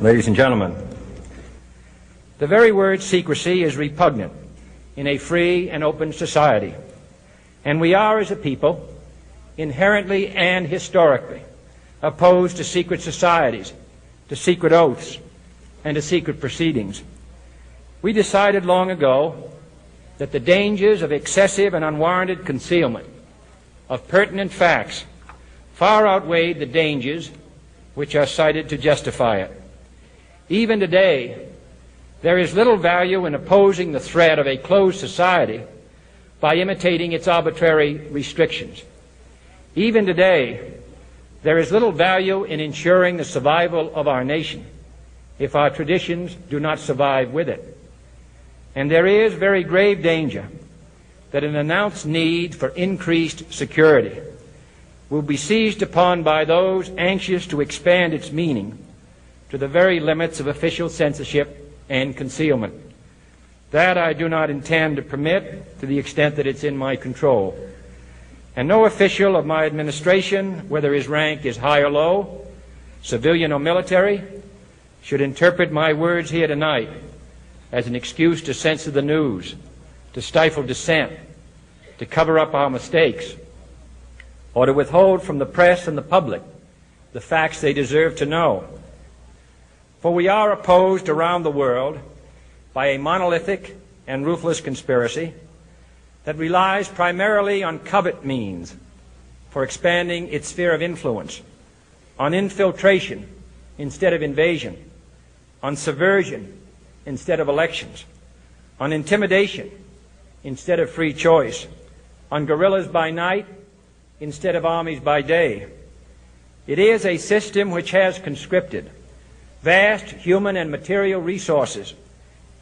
Ladies and gentlemen, the very word secrecy is repugnant in a free and open society, and we are, as a people, inherently and historically opposed to secret societies, to secret oaths, and to secret proceedings. We decided long ago that the dangers of excessive and unwarranted concealment of pertinent facts far outweighed the dangers which are cited to justify it. Even today, there is little value in opposing the threat of a closed society by imitating its arbitrary restrictions. Even today, there is little value in ensuring the survival of our nation if our traditions do not survive with it. And there is very grave danger that an announced need for increased security will be seized upon by those anxious to expand its meaning to the very limits of official censorship and concealment. That I do not intend to permit to the extent that it's in my control. And no official of my administration, whether his rank is high or low, civilian or military, should interpret my words here tonight as an excuse to censor the news, to stifle dissent, to cover up our mistakes, or to withhold from the press and the public the facts they deserve to know. For we are opposed around the world by a monolithic and ruthless conspiracy that relies primarily on covert means for expanding its sphere of influence, on infiltration instead of invasion, on subversion instead of elections, on intimidation instead of free choice, on guerrillas by night instead of armies by day. It is a system which has conscripted vast human and material resources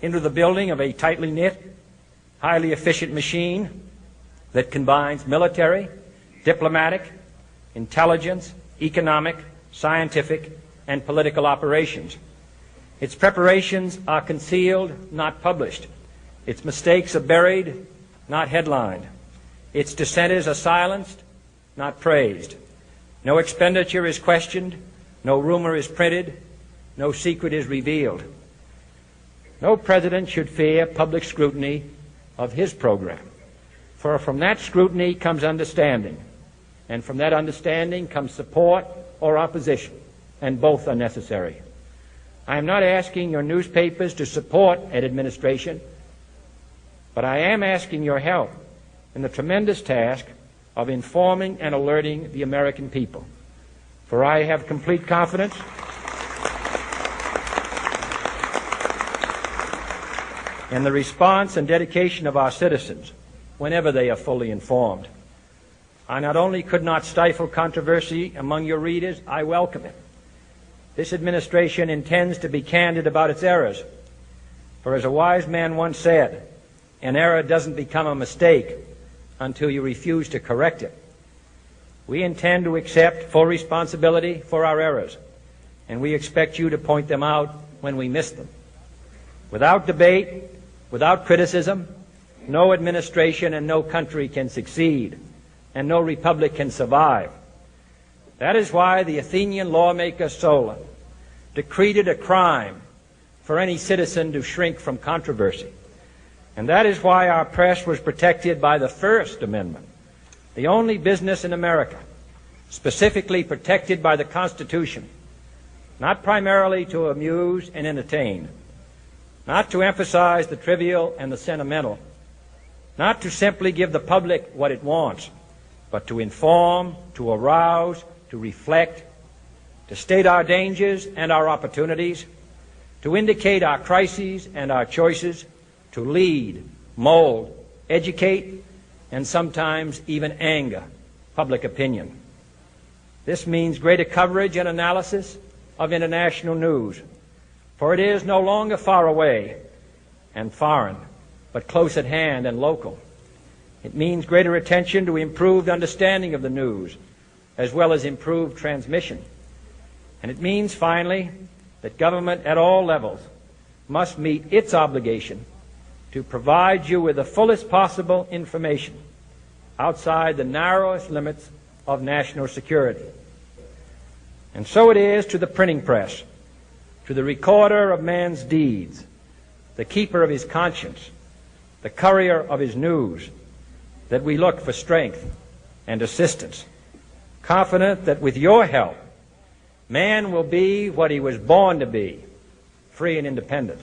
into the building of a tightly knit, highly efficient machine that combines military, diplomatic, intelligence, economic, scientific, and political operations. Its preparations are concealed, not published. Its mistakes are buried, not headlined. Its dissenters are silenced, not praised. No expenditure is questioned, no rumor is printed, no secret is revealed. No president should fear public scrutiny of his program, for from that scrutiny comes understanding, and from that understanding comes support or opposition, and both are necessary. I am not asking your newspapers to support an administration, but I am asking your help in the tremendous task of informing and alerting the American people. For I have complete confidence in the response and dedication of our citizens whenever they are fully informed. I not only could not stifle controversy among your readers, I welcome it. This administration intends to be candid about its errors. For as a wise man once said, an error doesn't become a mistake until you refuse to correct it. We intend to accept full responsibility for our errors, and we expect you to point them out when we miss them. Without debate, without criticism, no administration and no country can succeed, and no republic can survive. That is why the Athenian lawmaker Solon decreed it a crime for any citizen to shrink from controversy. And that is why our press was protected by the First Amendment, the only business in America specifically protected by the Constitution, not primarily to amuse and entertain, not to emphasize the trivial and the sentimental, not to simply give the public what it wants, but to inform, to arouse, to reflect, to state our dangers and our opportunities, to indicate our crises and our choices, to lead, mold, educate, and sometimes even anger public opinion. This means greater coverage and analysis of international news, for it is no longer far away and foreign, but close at hand and local. It means greater attention to improved understanding of the news, as well as improved transmission. And it means, finally, that government at all levels must meet its obligation to provide you with the fullest possible information outside the narrowest limits of national security. And so it is to the printing press, to the recorder of man's deeds, the keeper of his conscience, the courier of his news, that we look for strength and assistance, confident that with your help, man will be what he was born to be, free and independent.